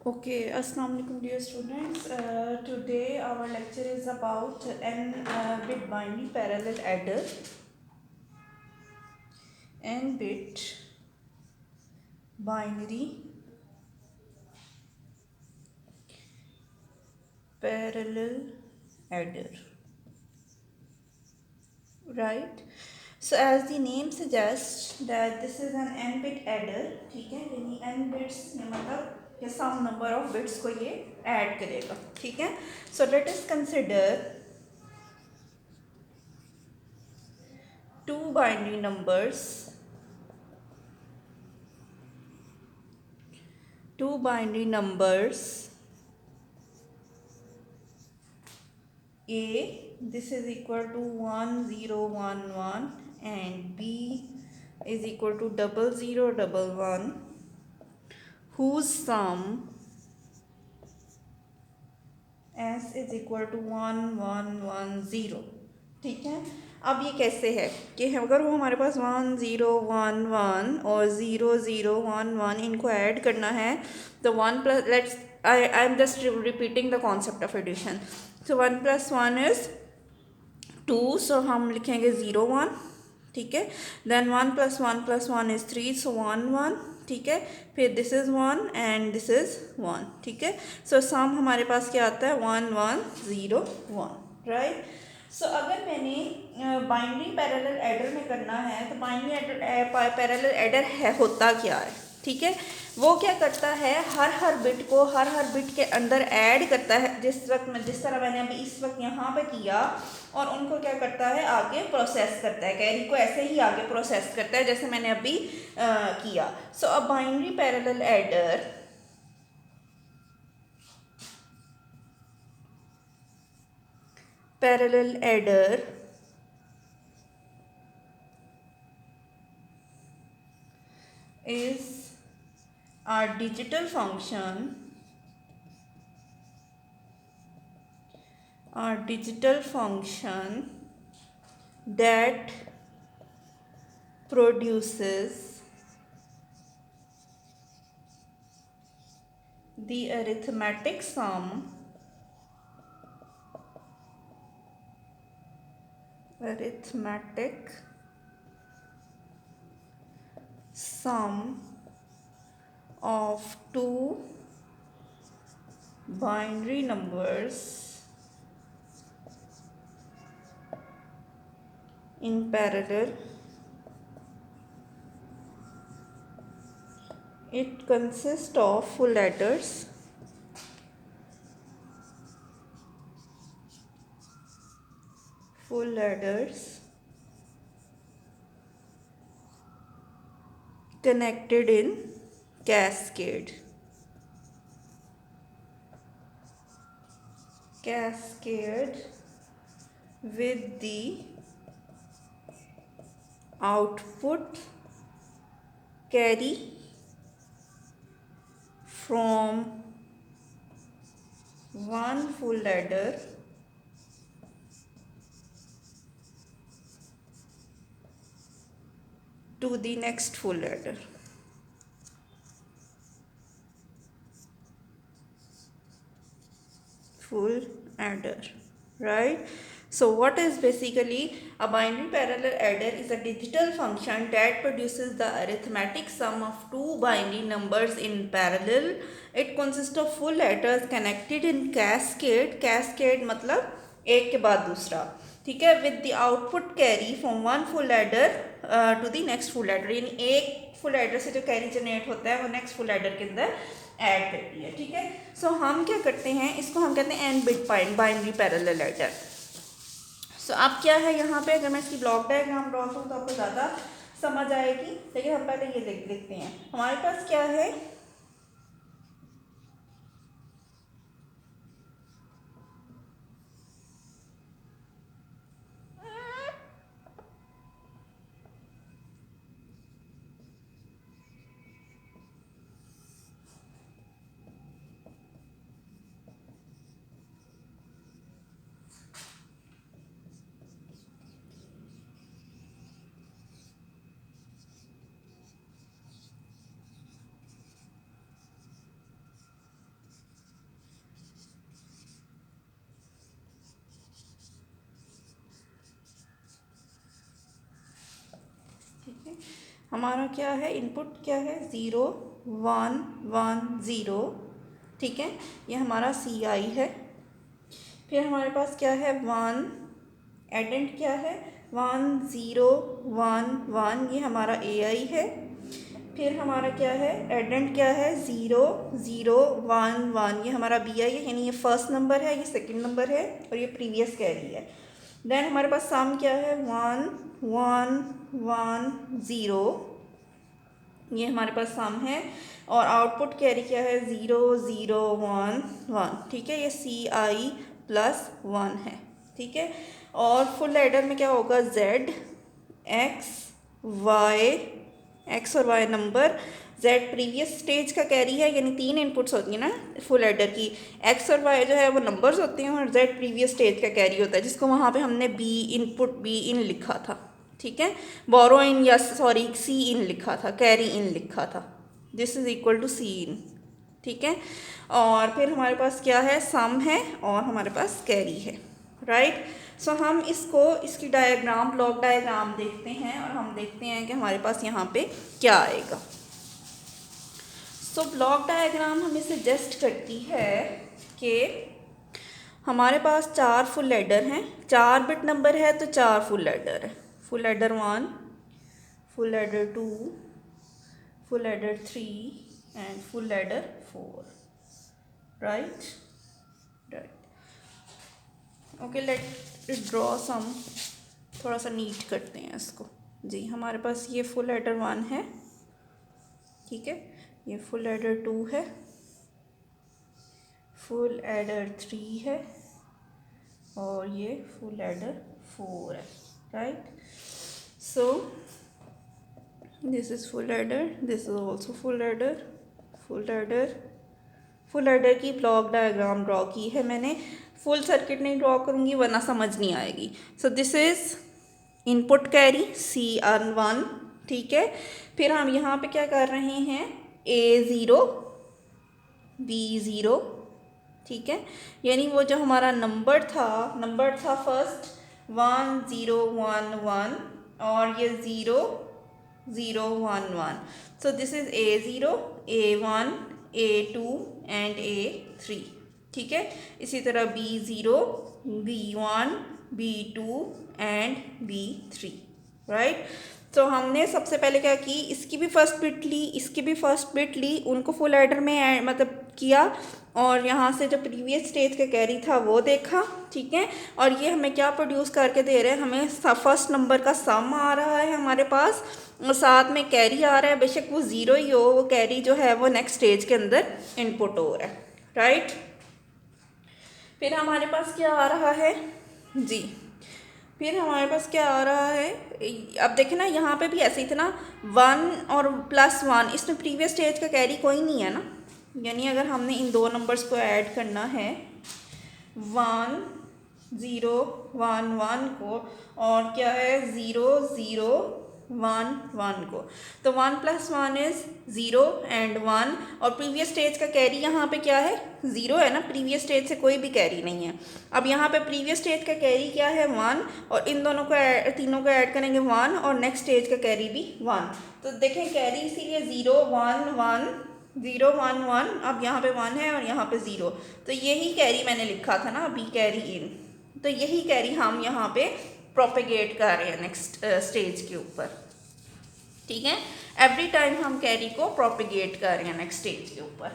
Okay, Assalamu alaikum dear students. Today our lecture is about n bit binary parallel adder. N bit binary parallel adder, right? So as the name suggests that this is an n bit adder, ठीक है, यानी n bits ये मतलब ये some number of bits को ये add करेगा, ठीक है. So let us consider two binary numbers, two binary numbers A, this is equal to 1011 and B is equal to 0011, whose sum S is equal to 1110. ठीक है. अब ये कैसे है कि अगर वो हमारे पास 1011 और 0011 इनको ऐड करना है तो 1 plus let's I am just repeating the concept of addition. So 1 + 1 is 2, so हम लिखेंगे 0 1, ठीक है. देन 1 + 1 + 1 इज़ 3, सो 1 1, ठीक है. फिर this is 1 and this is 1, ठीक है. सो सम हमारे पास क्या आता है 1 1 0 1, राइट. सो अगर मैंने बाइनरी पैरेलल एडर में करना है तो बाइनरी पैरेलल एडर है होता क्या है, ठीक है. वो क्या करता है हर बिट को हर बिट के अंदर ऐड करता है, जिस तरह मैंने अभी इस वक्त यहाँ पे किया, और उनको क्या करता है आगे प्रोसेस करता है, कैरी को ऐसे ही आगे प्रोसेस करता है जैसे मैंने अभी किया. So a binary parallel adder parallel adder is a digital function, that produces the arithmetic sum of two binary numbers in parallel. It consists of full adders, connected in cascade with the output carry from one full adder to the next full adder. Right. So what is basically a binary parallel adder is a digital function that produces the arithmetic sum of two binary numbers in parallel. It consists of full adders connected in cascade मतलब एक के बाद दूसरा, ठीक है, with the output carry from one full adder to the next full adder, यानी एक full adder से जो carry जनरेट होता है वो next full adder के अंदर ऐड करती है, ठीक है. सो हम क्या करते हैं, इसको हम कहते हैं n bit binary parallel adder. So अब क्या है यहाँ पे, अगर मैं इसकी ब्लॉक डायग्राम ड्रॉ करूँ तो आपको ज़्यादा समझ आएगी, लेकिन हम पहले ये लिखते हैं. हमारे पास क्या है, हमारा क्या है, इनपुट क्या है, 0 1 1 0, ठीक है, ये हमारा CI है। फिर हमारे पास क्या है, 1, एडेंट क्या है, 1 0 1 1, ये हमारा AI है। फिर हमारा क्या है, एडेंट क्या है, 0 0 1 1, ये हमारा BI है, यानी ये फर्स्ट नंबर है, ये सेकंड नंबर है और ये प्रीवियस कैरी है। देन हमारे पास सम क्या है, 1 1 1 0, ये हमारे पास सम है। और आउटपुट कैरी क्या है, 0 0 1 1, ठीक है, ये CI प्लस 1 है, ठीक है। और फुल एडर में क्या होगा, Z X और Y number, Z previous stage का कैरी है, यानी 3 इनपुट्स होती हैं ना फुल एडर की, X और Y जो है वो नंबर्स होते हैं और Z प्रीवियस स्टेज का कैरी होता है, जिसको वहाँ पे हमने B इन लिखा था, ठीक है, बोरो इन या सॉरी C इन लिखा था, कैरी इन लिखा था, this is equal to C in, ठीक है। और फिर हमारे पास क्या है, सम है और हमारे पास कैरी है, राइट। सो हम इसकी डायग्राम, ब्लॉक डायग्राम देखते हैं और हम देखते हैं कि हमारे पास यहाँ पे क्या आएगा। सो ब्लॉक डायग्राम हमें सजेस्ट करती है कि हमारे पास 4 फुल एडर हैं, 4 बिट नंबर है तो 4 फुल एडर है, full adder 1, full adder 2, full adder 3 and full adder 4, right. Okay, let draw some, थोड़ा सा नीट करते हैं इसको जी। हमारे पास ये फुल एडर 1 है, ठीक है, ये फुल एडर 2 है, फुल एडर 3 है और ये फुल एडर 4 है, right. So this is full adder, this is also full adder, full adder, full adder की ब्लॉक डायग्राम ड्रॉ की है मैंने, फुल सर्किट नहीं ड्रॉ करूँगी वरना समझ नहीं आएगी। सो this is input carry CR1, ठीक है। फिर हम यहाँ पे क्या कर रहे हैं, A0 B0, ठीक है, यानी वो जो हमारा नंबर था फर्स्ट 1 0 1 1 और ये 0 0 1 1, so this is A0 A1 A2 and A3, ठीक है। इसी तरह B0 B1 B2 and B3, right. तो हमने सबसे पहले क्या की, इसकी भी फर्स्ट बिट ली, इसकी भी फर्स्ट बिट ली, उनको फुल एडर में मतलब किया और यहाँ से जो प्रीवियस स्टेज का कैरी था वो देखा, ठीक है। और ये हमें क्या प्रोड्यूस करके दे रहे हैं, हमें फर्स्ट नंबर का सम आ रहा है हमारे पास और साथ में कैरी आ रहा है, बेशक वो 0 ही हो, वो कैरी जो है वो नेक्स्ट स्टेज के अंदर इनपुट हो रहा है, राइट। फिर हमारे पास क्या आ रहा है जी, फिर हमारे पास क्या आ रहा है, अब देखें ना यहाँ पे भी ऐसे ही था ना, 1 और +1, इसमें प्रीवियस स्टेज का कैरी कोई नहीं है ना, यानी अगर हमने इन दो नंबर्स को ऐड करना है 1 0 1 1 को और क्या है 0 0 1 1 को, तो 1 + 1 इज़ 0 एंड 1 और प्रीवियस स्टेज का कैरी यहाँ पे क्या है 0 है ना, प्रीवियस स्टेज से कोई भी कैरी नहीं है। अब यहाँ पे प्रीवियस स्टेज का कैरी क्या है 1 और इन दोनों को तीनों को ऐड करेंगे 1 और नेक्स्ट स्टेज का कैरी भी 1, तो देखें कैरी इसीलिए 0 1 1 0 1 1, अब यहाँ पे 1 है और यहाँ पे 0, तो यही कैरी मैंने लिखा था ना अभी कैरी इन, तो यही कैरी हम यहाँ पे प्रोपेगेट कर रहे हैं नेक्स्ट स्टेज के ऊपर, ठीक है। एवरी टाइम हम कैरी को प्रोपेगेट कर रहे हैं नेक्स्ट स्टेज के ऊपर,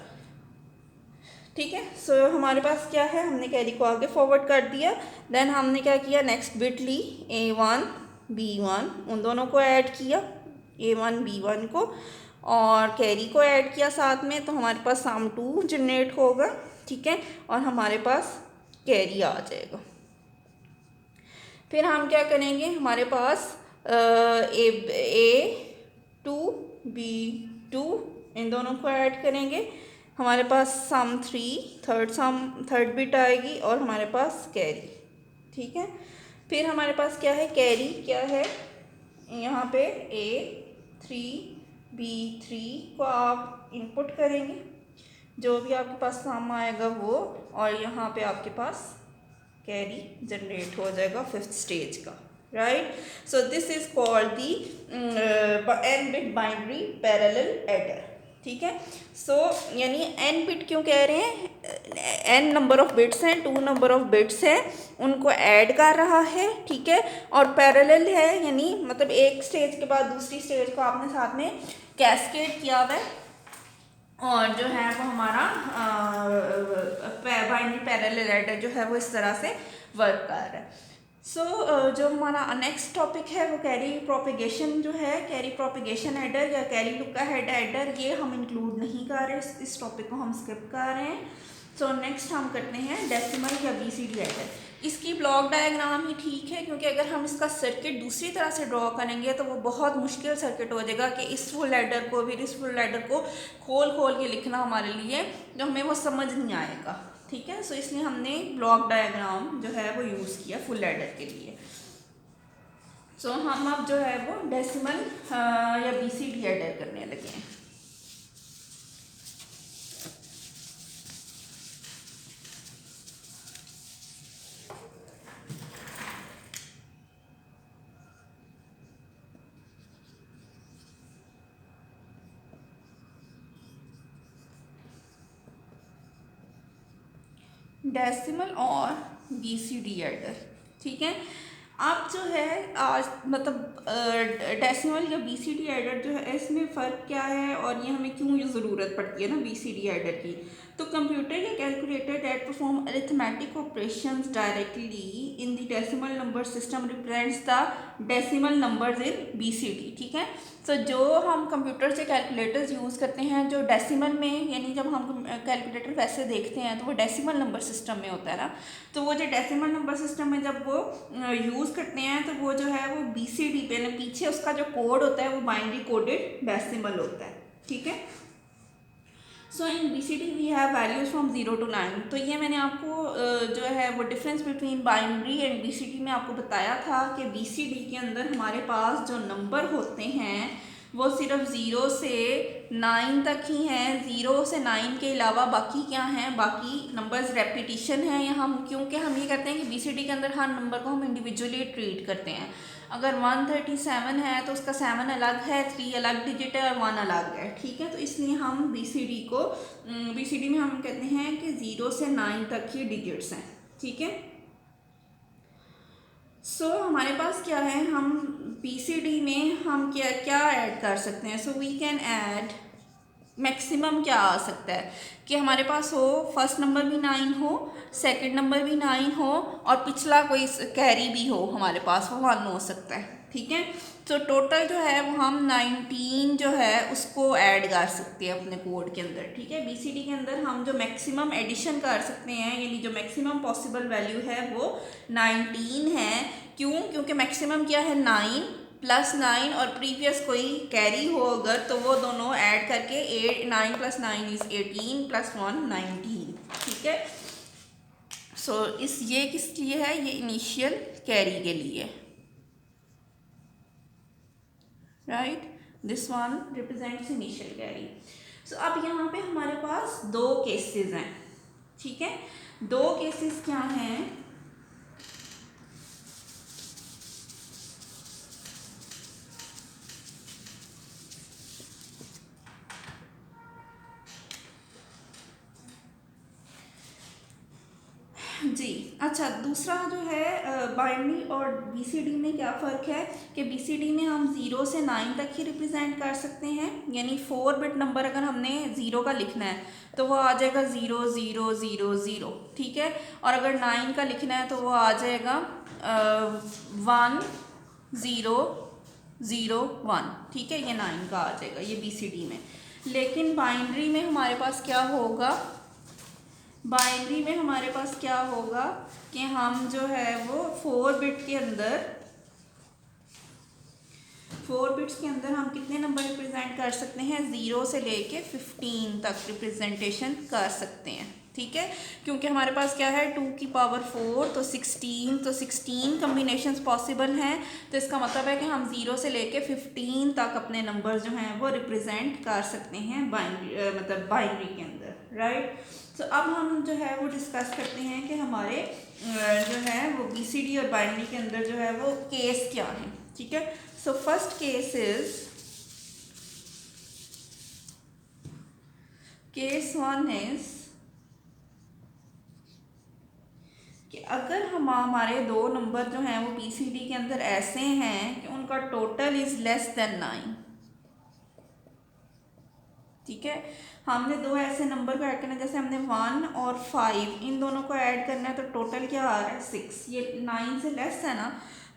ठीक है। सो हमारे पास क्या है, हमने कैरी को आगे फॉरवर्ड कर दिया, देन हमने क्या किया, नेक्स्ट बिट ली A1 B1, उन दोनों को ऐड किया A1 B1 को और कैरी को ऐड किया साथ में, तो हमारे पास सम 2 जनरेट होगा, ठीक है, और हमारे पास कैरी आ जाएगा। फिर हम क्या करेंगे, हमारे पास A2 B2 इन दोनों को ऐड करेंगे, हमारे पास सम 3 थर्ड बिट आएगी और हमारे पास कैरी, ठीक है। फिर हमारे पास क्या है, कैरी क्या है यहाँ पे A3 B3 को आप इनपुट करेंगे, जो भी आपके पास सम आएगा वो, और यहाँ पे आपके पास कैरी जनरेट हो जाएगा 5th स्टेज का, right? So this is called the n bit binary parallel adder. ठीक है, सो यानी n बिट क्यों कह रहे हैं, n नंबर ऑफ बिट्स हैं, 2 नंबर ऑफ बिट्स हैं, उनको ऐड कर रहा है, ठीक है, और पैरेलल है, यानी मतलब एक स्टेज के बाद दूसरी स्टेज को आपने साथ में कैस्केड किया हुआ है, और जो है वो हमारा बाइनरी पैरेलल एडर जो है वो इस तरह से वर्क कर रहा है। सो जो हमारा नेक्स्ट टॉपिक है वो कैरी प्रोपिगेशन जो है, कैरी प्रोपिगेशन एडर या कैरी लुका हेड एडर, ये हम इंक्लूड नहीं कर रहे, इस टॉपिक को हम स्किप कर रहे हैं। सो नेक्स्ट हम करते हैं डेसिमल या बीसीडी एडर। इसकी ब्लॉक डायग्राम ही ठीक है, क्योंकि अगर हम इसका सर्किट दूसरी तरह से ड्रॉ करेंगे तो वो बहुत मुश्किल सर्किट हो जाएगा कि इस फुल एडर को फिर इस फुल एडर को खोल खोल के लिखना हमारे लिए, जो हमें वो समझ नहीं आएगा, ठीक है। सो इसलिए हमने ब्लॉक डायग्राम जो है वो यूज़ किया फुल एडर के लिए। सो हम अब जो है वो डेसिमल या बीसीडी एडर करने लगे हैं। डेसिमल और बीसीडी एडर, ठीक है। अब जो है आज मतलब डेसिमल या बीसीडी एडर जो है इसमें फ़र्क क्या है और ये हमें क्यों ज़रूरत पड़ती है ना बीसीडी एडर की। तो कंप्यूटर या calculator that perform arithmetic operations directly in the decimal number system represents the decimal numbers in BCD, ठीक है। तो जो हम कंप्यूटर से कैलकुलेटर्स यूज़ करते हैं जो डेसिमल में, यानी जब हम कैलकुलेटर वैसे देखते हैं तो वो डेसिमल नंबर सिस्टम में होता है ना, तो वो जो डेसिमल नंबर सिस्टम में जब वो यूज़ करते हैं तो वो जो है वो बीसीडी पे ना पीछे उसका जो कोड होता है वो बाइनरी कोडेड डेसिमल होता है, ठीक है। So in BCD we have values from 0 to 9। तो ये मैंने आपको जो है वो difference between binary and BCD में आपको बताया था कि बीसीडी के अंदर हमारे पास जो नंबर होते हैं वो सिर्फ 0 से 9 तक ही हैं। 0 से 9 के अलावा बाकी क्या हैं, बाकी नंबर्स रेपिटिशन है। या हम क्योंकि हम ये कहते हैं कि बीसीडी के अंदर हर नंबर को हम इंडिविजुअली ट्रीट करते हैं। अगर 137 है तो उसका 7 अलग है, 3 अलग डिजिट है और 1 अलग है, ठीक है। तो इसलिए हम बीसीडी में हम कहते हैं कि 0 से 9 तक ही डिजिट्स हैं, ठीक है। सो हमारे पास क्या है, हम बीसीडी में हम क्या क्या ऐड कर सकते हैं। So we can add, maximum क्या आ सकता है कि हमारे पास हो फर्स्ट नंबर भी 9 हो, सेकंड नंबर भी 9 हो और पिछला कोई कैरी भी हो हमारे पास, वो 1 हो सकता है, ठीक है। तो टोटल जो है वो हम 19 जो है उसको ऐड कर सकते हैं अपने कोड के अंदर, ठीक है। बीसीडी के अंदर हम जो मैक्सिमम एडिशन कर सकते हैं, यानी जो मैक्सिमम पॉसिबल वैल्यू है वो 19 है। क्यों? क्योंकि मैक्सिमम क्या है 9 + 9 और प्रीवियस कोई कैरी हो अगर तो वो दोनों ऐड करके 9 + 9 = 18 + 1 19, ठीक है। सो ये किस लिए है, ये इनिशियल कैरी के लिए, right. This one represents initial carry. So अब यहाँ पे हमारे पास 2 केसेस हैं, ठीक है। 2 केसेस क्या हैं, जी अच्छा। दूसरा जो है बाइनरी और बीसीडी में क्या फ़र्क है कि बीसीडी में हम 0 से 9 तक ही रिप्रेजेंट कर सकते हैं, यानी 4 बिट नंबर अगर हमने 0 का लिखना है तो वो आ जाएगा 0 0 0 0, ठीक है। और अगर 9 का लिखना है तो वो आ जाएगा 1 0 0 1, ठीक है। ये 9 का आ जाएगा, ये बीसीडी में। लेकिन बाइनरी में हमारे पास क्या होगा, बाइनरी में हमारे पास क्या होगा कि हम जो है वो 4 बिट के अंदर 4 बिट्स के अंदर हम कितने नंबर रिप्रेजेंट कर सकते हैं, 0 से लेके 15 तक रिप्रेजेंटेशन कर सकते हैं, ठीक है। क्योंकि हमारे पास क्या है 2 की पावर 4 तो 16 कम्बिनेशंस पॉसिबल हैं। तो इसका मतलब है कि हम 0 से लेके 15 तक अपने नंबर जो हैं वो रिप्रेजेंट कर सकते हैं बाइनरी के अंदर, राइट। तो अब हम जो है वो डिस्कस करते हैं कि हमारे जो है वो BCD और बाइनरी के अंदर जो है वो केस क्या है, ठीक है। So first case is, case one is कि अगर हमारे दो नंबर जो हैं वो BCD के अंदर ऐसे हैं कि उनका टोटल इज लेस देन 9, ठीक है। हमने दो ऐसे नंबर को ऐड करना है, जैसे हमने 1 और 5 इन दोनों को ऐड करना है, तो टोटल क्या आ रहा है 6, ये 9 से लेस है ना,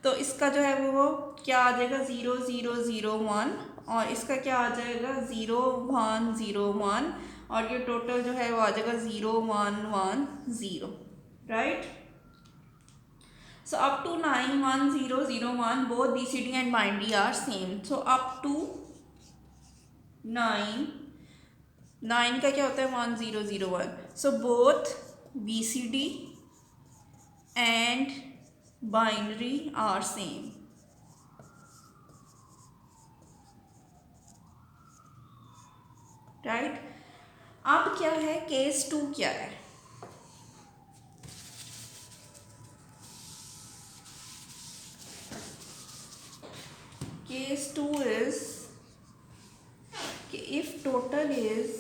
तो इसका जो है वो क्या आ जाएगा 0 0 0 1, और इसका क्या आ जाएगा 0 1 0 1, और ये टोटल जो है वो आ जाएगा 0 1 1 0, right. So up to 9 1 0 0 1 both BCD and binary are same. So up to 9 9 का क्या होता है 1 0 0 1. So both BCD and binary are same. Right? अब क्या है केस 2 क्या है? Case 2 is कि if total is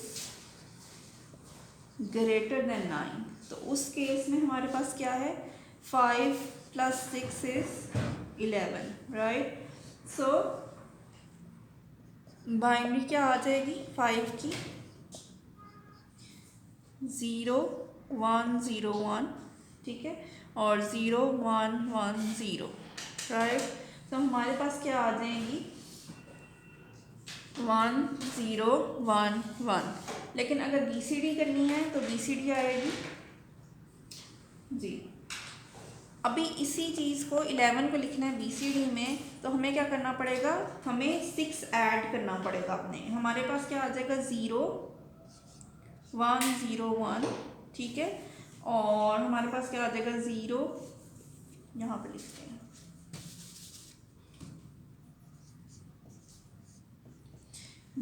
greater than 9, तो उस केस में हमारे पास क्या है 5 + 6 is 11, राइट। सो बाइनरी क्या आ जाएगी 5 की 0 1 0 1, ठीक है, और 0 1 1 0, राइट। तो हमारे पास क्या आ जाएंगी 1 0 1 1, लेकिन अगर BCD करनी है तो BCD आएगी जी। अभी इसी चीज़ को 11 को लिखना है BCD में, तो हमें क्या करना पड़ेगा, हमें 6 ऐड करना पड़ेगा अपने। हमारे पास क्या आ जाएगा 0 1 0 1, ठीक है, और हमारे पास क्या आ जाएगा 0, यहाँ पे लिखते हैं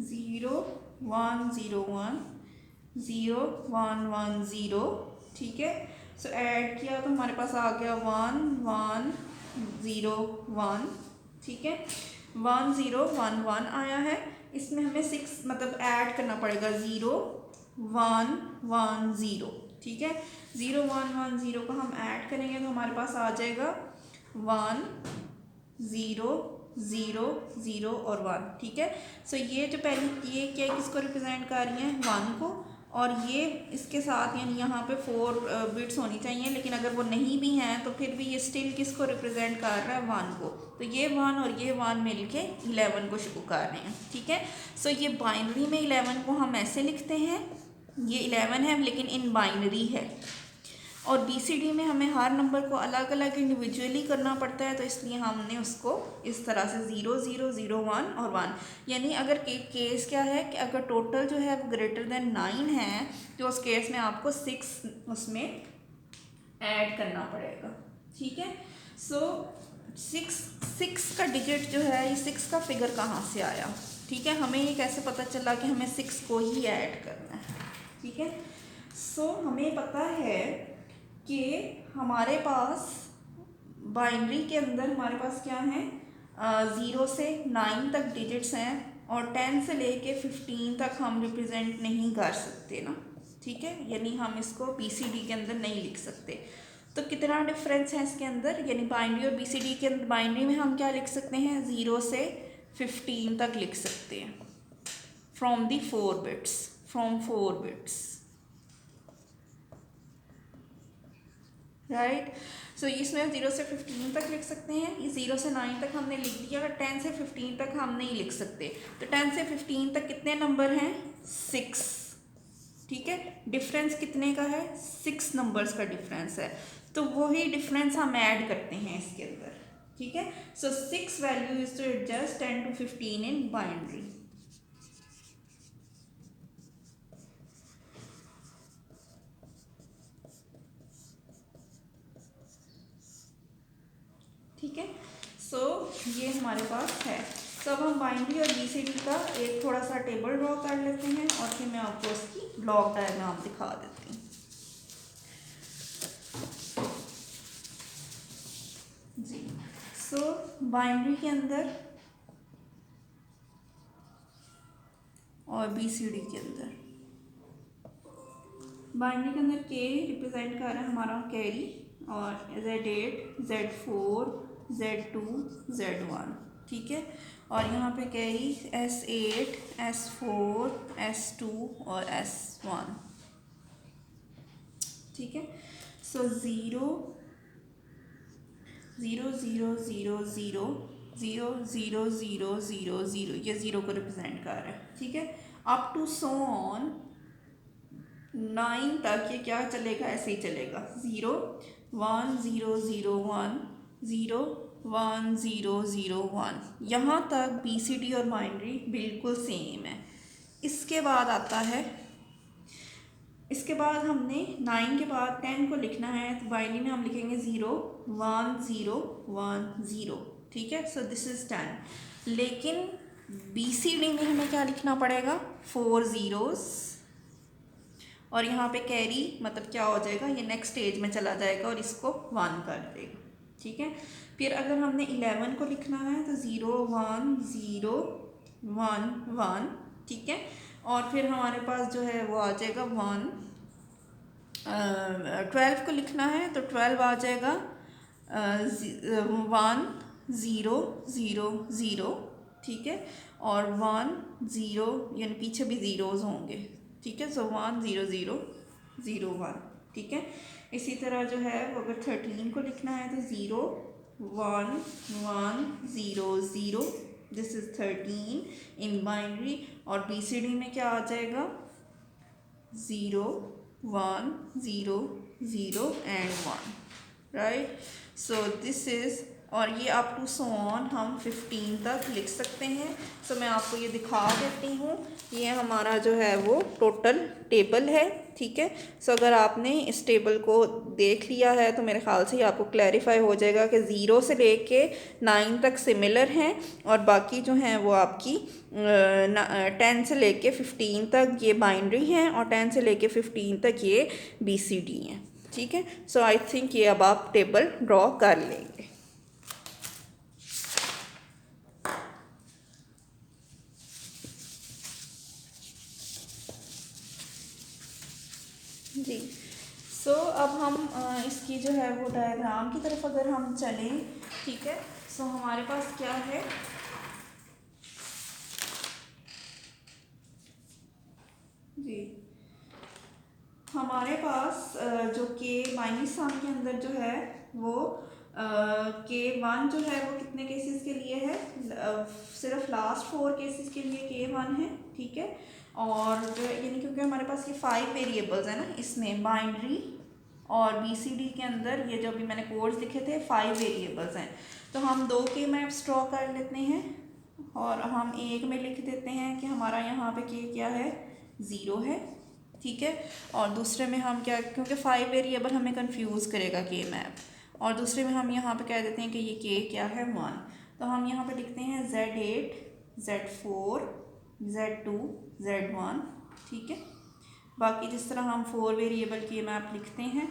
0 1 0 1 0 1 1 0, ठीक है। सो ऐड किया तो हमारे पास आ गया 1 1 0 1, ठीक है, 1 0 1 1 आया है। इसमें हमें 6 मतलब ऐड करना पड़ेगा 0 1 1 0, ठीक है। 0 1 1 0 को हम ऐड करेंगे तो हमारे पास आ जाएगा 1 0 0 0 और 1, ठीक है। सो ये जो पहली ये क्या किसको रिप्रेजेंट कर रही है 1 को, और ये इसके साथ यानी यहाँ पे 4 बिट्स होनी चाहिए, लेकिन अगर वो नहीं भी हैं तो फिर भी ये स्टिल किसको रिप्रेजेंट कर रहा है 1 को, तो ये 1 और ये 1 मिलके 11 को शुरू कर रहे हैं, ठीक है। सो ये बाइनरी में 11 को हम ऐसे लिखते हैं, ये 11 है लेकिन इन बाइनरी है, और BCD में हमें हर नंबर को अलग अलग इंडिविजुअली करना पड़ता है, तो इसलिए हमने उसको इस तरह से 0 0 0 1 और 1, यानी अगर केस क्या है कि अगर टोटल जो है वो ग्रेटर देन 9 है तो उस केस में आपको 6 उसमें ऐड करना पड़ेगा, ठीक है। सो 6 का डिजिट जो है ये 6 का फिगर कहाँ से आया, ठीक है, हमें ये कैसे पता चला कि हमें 6 को ही ऐड करना है, ठीक है। सो हमें पता है कि हमारे पास बाइनरी के अंदर हमारे पास क्या है 0 से 9 तक डिजिट्स हैं, और 10 से लेके 15 तक हम रिप्रेजेंट नहीं कर सकते ना, ठीक है, यानी हम इसको BCD के अंदर नहीं लिख सकते। तो कितना डिफरेंस है इसके अंदर, यानी बाइनरी और BCD के अंदर बाइनरी में हम क्या लिख सकते हैं 0 से 15 तक लिख सकते हैं फ्रॉम 4 बिट्स, राइट। सो इसमें 0 से 15 तक लिख सकते हैं, ये 0 से 9 तक हमने लिख दिया, अगर 10 से 15 तक हम नहीं लिख सकते, तो 10 से 15 तक कितने नंबर हैं 6, ठीक है, डिफरेंस कितने का है 6 नंबर्स का डिफरेंस है, तो वही डिफरेंस हम ऐड करते हैं इसके अंदर, ठीक है। So 6 value is to adjust 10 to 15 in binary, ठीक है। सो ये हमारे पास है। तो अब हम बाइनरी और BCD का एक थोड़ा सा टेबल ड्रॉ कर लेते हैं, और फिर मैं आपको उसकी ब्लॉक डायग्राम दिखा देती हूँ। सो बाइनरी के अंदर और BCD के अंदर, बाइनरी के अंदर K रिप्रेजेंट कर रहा है हमारा कैरी, और Z8, Z4, Z2, Z1, ठीक है। और यहाँ पे कैरी S8, S4, S2 और S1, ठीक है। सो 0 0 0 0 0 0 0 0 0 0, ये 0 को रिप्रेजेंट कर रहा है, ठीक है। अप टू सो ऑन 9 तक ये क्या चलेगा, ऐसे ही चलेगा। 0 1 0 0 1 0 1 0 0 1, यहाँ तक BCD और बाइनरी बिल्कुल सेम है। इसके बाद आता है, इसके बाद हमने 9 के बाद 10 को लिखना है, तो बाइनरी में हम लिखेंगे 0 1 0 1 0, ठीक है। सो दिस इज़ 10। लेकिन BCD में हमें क्या लिखना पड़ेगा, 4 zeros, और यहाँ पे कैरी मतलब क्या हो जाएगा, ये नेक्स्ट स्टेज में चला जाएगा और इसको 1 कर देगा, ठीक है। फिर अगर हमने 11 को लिखना है तो 0 1 0 1 1, ठीक है। और फिर हमारे पास जो है वो आ जाएगा 1। 12 को लिखना है तो 12 आ जाएगा 1 0 0 0, ठीक है। और 1 0, यानी पीछे भी ज़ीरोज़ होंगे, ठीक है। सो 1 0 0 0 1, ठीक है। इसी तरह जो है वो अगर 13 को लिखना है तो 0 1 1 0 0, दिस इज़ 13 इन बाइनरी। और BCD में क्या आ जाएगा, 0 1 0 0 and 1, right. So this is, और ये अप टू सो ऑन हम 15 तक लिख सकते हैं। सो मैं आपको ये दिखा देती हूँ, ये हमारा जो है वो टोटल टेबल है, ठीक है। सो अगर आपने इस टेबल को देख लिया है तो मेरे ख्याल से आपको क्लैरिफाई हो जाएगा कि 0 से लेके 9 तक सिमिलर हैं, और बाकी जो हैं वो आपकी 10 से लेके 15 तक ये बाइनरी हैं, और 10 से लेके 15 तक ये BCD हैं, ठीक है। सो आई थिंक ये अब आप टेबल ड्रॉ कर लेंगे। जी, सो अब हम इसकी जो है वो डायग्राम की तरफ अगर हम चलें, ठीक है। सो हमारे पास क्या है, जी हमारे पास जो के बाइनरी सम के अंदर जो है वो K1 जो है वो कितने केसेस के लिए है, सिर्फ लास्ट 4 केसेस के लिए K1 है, ठीक है। और जो यानी क्योंकि हमारे पास ये 5 वेरिएबल्स है ना, इसमें बाइनरी और BCD के अंदर ये जो भी मैंने कोड्स लिखे थे 5 वेरिएबल्स हैं, तो हम 2 के मैप्स ड्रॉ कर लेते हैं, और हम एक में लिख देते हैं कि हमारा यहाँ पे K क्या है, 0 है, ठीक है। और दूसरे में हम क्या, क्योंकि 5 वेरिएबल हमें कंफ्यूज करेगा K मैप, और दूसरे में हम यहाँ पे कह देते हैं कि ये K क्या है, 1। तो हम यहाँ पे लिखते हैं Z8 Z4 Z2 Z1, ठीक है। बाकी जिस तरह हम 4 वेरिएबल K मैप लिखते हैं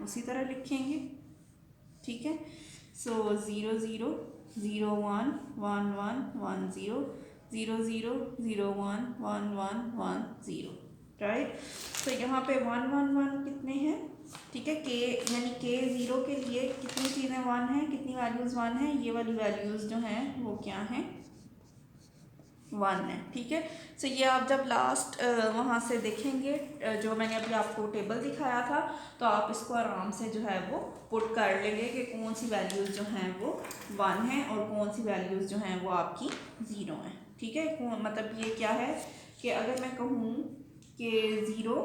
उसी तरह लिखेंगे, ठीक है। सो 0 0 0 1 1 1 1 0 0 0 0 1 1 1 1 0, राइट। तो यहाँ पे 1 1 1 कितने हैं, ठीक है। K यानी K0 के लिए कितनी चीज़ें 1 हैं, कितनी वैल्यूज़ 1 हैं, ये वाली वैल्यूज़ जो हैं वो क्या हैं, 1 है, ठीक है। सो ये आप जब लास्ट वहाँ से देखेंगे जो मैंने अभी आपको टेबल दिखाया था, तो आप इसको आराम से जो है वो पुट कर लेंगे कि कौन सी वैल्यूज़ जो हैं वो 1 हैं और कौन सी वैल्यूज़ जो हैं वो आपकी 0 हैं, ठीक है। मतलब ये क्या है कि अगर मैं कहूँ कि 0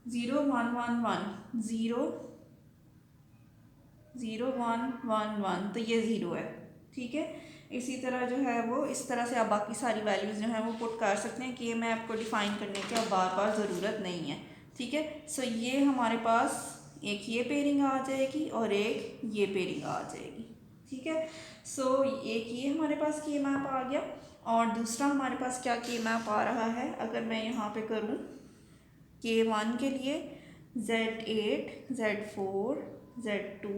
0 1 1 1 0 0 1 1 1, तो ये 0 है, ठीक है। इसी तरह जो है वो इस तरह से आप बाकी सारी वैल्यूज़ जो हैं वो पुट कर सकते हैं कि मैं आपको डिफ़ाइन करने की अब बार बार ज़रूरत नहीं है, ठीक है। सो ये हमारे पास एक ये पेयरिंग आ जाएगी और एक ये पेयरिंग आ जाएगी, ठीक है। सो एक ये हमारे पास के मैप आ गया, और दूसरा हमारे पास क्या के मैप आ रहा है, अगर मैं यहाँ पे करूँ K1 के लिए Z8 Z4 Z2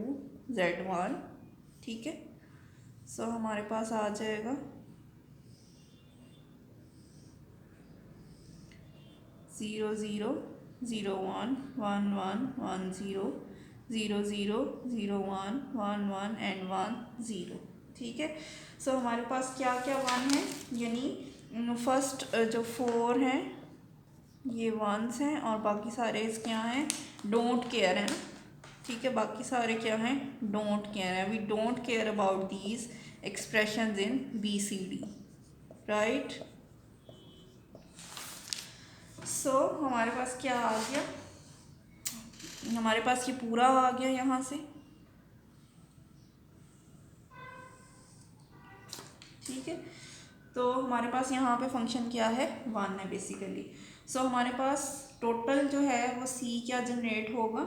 Z1, ठीक है। सो हमारे पास आ जाएगा 0 0 0 1 1 1 1 0 0 0 0 1 1 1 एंड 1 0, ठीक है। सो हमारे पास क्या क्या वन है, यानी फर्स्ट जो 4 हैं ये वंस हैं और बाकी सारे क्या हैं, डोंट केयर है ना, ठीक है। बाकी सारे क्या हैं, डोंट केयर है। We don't care about these expressions in BCD, right. So हमारे पास क्या आ गया, हमारे पास ये पूरा आ गया यहाँ से, ठीक है। तो हमारे पास यहाँ पे फंक्शन क्या है, 1 है बेसिकली। सो हमारे पास टोटल जो है वो C क्या जनरेट होगा,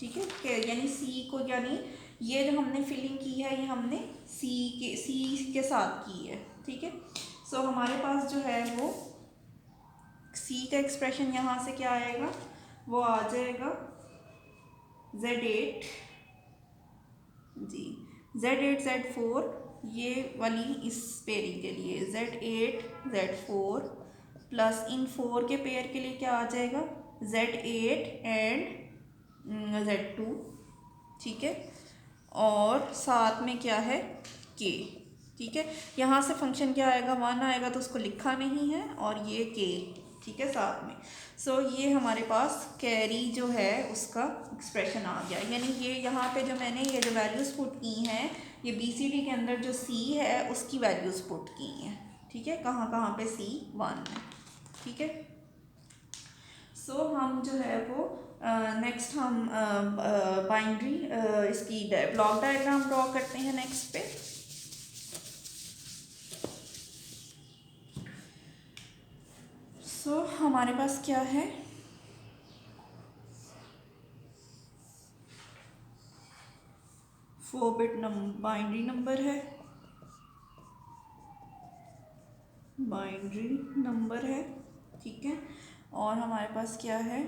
ठीक है। यानी C को, यानी ये जो हमने फिलिंग की है ये हमने C के साथ की है, ठीक है। सो हमारे पास जो है वो C का एक्सप्रेशन यहाँ से क्या आएगा, वो आ जाएगा Z8 जी, Z8 Z4, ये वाली इस पेयरिंग के लिए Z8 Z4 प्लस इन 4 के पेयर के लिए क्या आ जाएगा, Z8 एंड Z2, ठीक है। और साथ में क्या है K, ठीक है। यहाँ से फंक्शन क्या आएगा, 1 आएगा तो उसको लिखा नहीं है, और ये K, ठीक है, साथ में। सो ये हमारे पास कैरी जो है उसका एक्सप्रेशन आ गया, यानी ये यहाँ पे जो मैंने ये जो वैल्यूज़ पुट की हैं ये BCD के अंदर जो C है उसकी वैल्यूज़ पुट की हैं, ठीक है। कहाँ कहाँ पे C 1 है, ठीक है। सो हम जो है वो नेक्स्ट हम बाइनरी इसकी ब्लॉक डायग्राम ड्रॉ करते हैं नेक्स्ट पे। सो हमारे पास क्या है, 4 बिट बाइनरी नंबर है, बाइनरी नंबर है, ठीक है। और हमारे पास क्या है,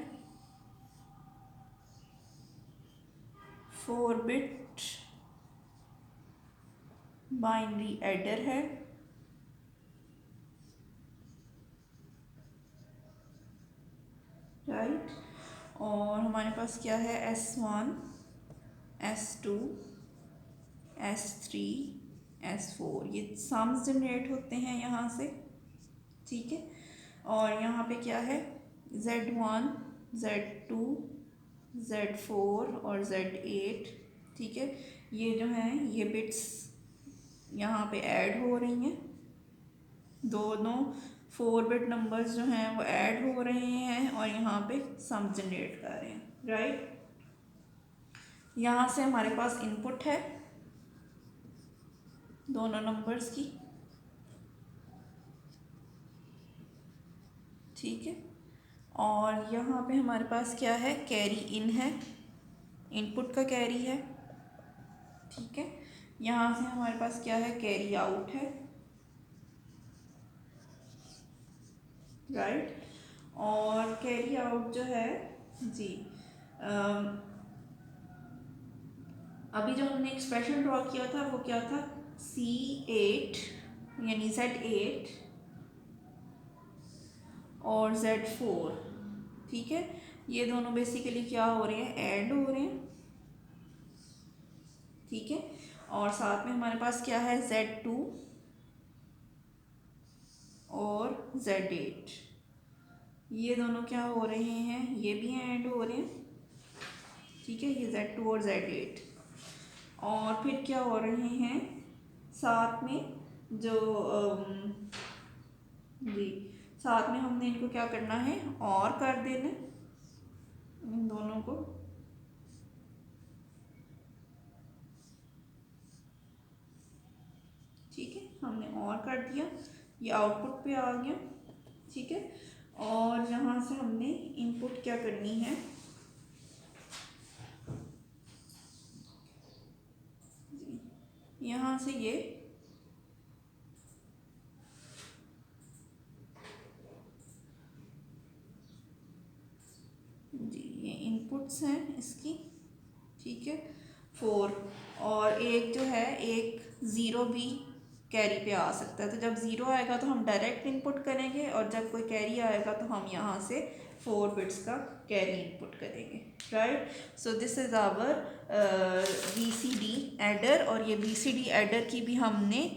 4 बिट बाइनरी एडर है, राइट। और हमारे पास क्या है, S1 S2 S3 S4, ये सम्स जनरेट होते हैं यहाँ से, ठीक है। और यहाँ पे क्या है, Z1 Z2 Z4 और Z8, ठीक है। ये जो हैं ये बिट्स यहाँ पे ऐड हो रही हैं, दोनों 4 बिट नंबर्स जो हैं वो ऐड हो रहे हैं और यहाँ पे सम जनरेट कर रहे हैं, राइट। यहाँ से हमारे पास इनपुट है दोनों नंबर्स की, ठीक है। और यहाँ पे हमारे पास क्या है, कैरी इन है, इनपुट का कैरी है, ठीक है। यहाँ से हमारे पास क्या है, कैरी आउट है, राइट। और कैरी आउट जो है जी, अभी जो हमने एक्सप्रेशन ड्रॉ किया था वो क्या था, C8 यानी Z8 और Z4, ठीक है। ये दोनों बेसिकली क्या हो रहे हैं, ऐड हो रहे हैं, ठीक है। और साथ में हमारे पास क्या है, Z2 और Z8, ये दोनों क्या हो रहे हैं, ये भी ऐड हो रहे हैं, ठीक है। ये Z2 और Z8, और फिर क्या हो रहे हैं साथ में जो जी, साथ में हमने इनको क्या करना है, और कर देना इन दोनों को, ठीक है। हमने और कर दिया, ये आउटपुट पे आ गया, ठीक है। और यहाँ से हमने इनपुट क्या करनी है, यहाँ से ये जी, ये इनपुट्स हैं इसकी, ठीक है। 4, और एक जो है एक ज़ीरो भी कैरी पे आ सकता है। तो जब ज़ीरो आएगा तो हम डायरेक्ट इनपुट करेंगे, और जब कोई कैरी आएगा तो हम यहाँ से 4 बिट्स का कैरी इनपुट करेंगे, right. So this is our BCD adder, और ये BCD एडर की भी हमने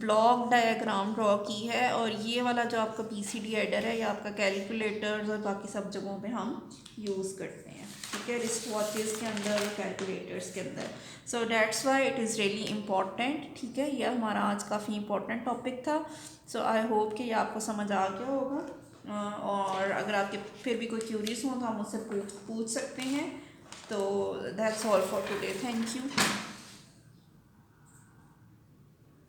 ब्लॉक डायग्राम ड्रॉ की है। और ये वाला जो आपका BCD एडर है, ये आपका कैलकुलेटर्स और बाकी सब जगहों पे हम यूज़ करते हैं, ठीक है, रिस्ट वॉचेस के अंदर और कैलकुलेटर्स के अंदर। So that's why it is really important, ठीक है। ये हमारा आज काफ़ी इंपॉर्टेंट टॉपिक था। सो आई होप कि ये आपको समझ आ गया होगा। और अगर आपके फिर भी कोई क्यूरीज हो तो आप मुझसे पूछ सकते हैं। तो that's all for today, thank you.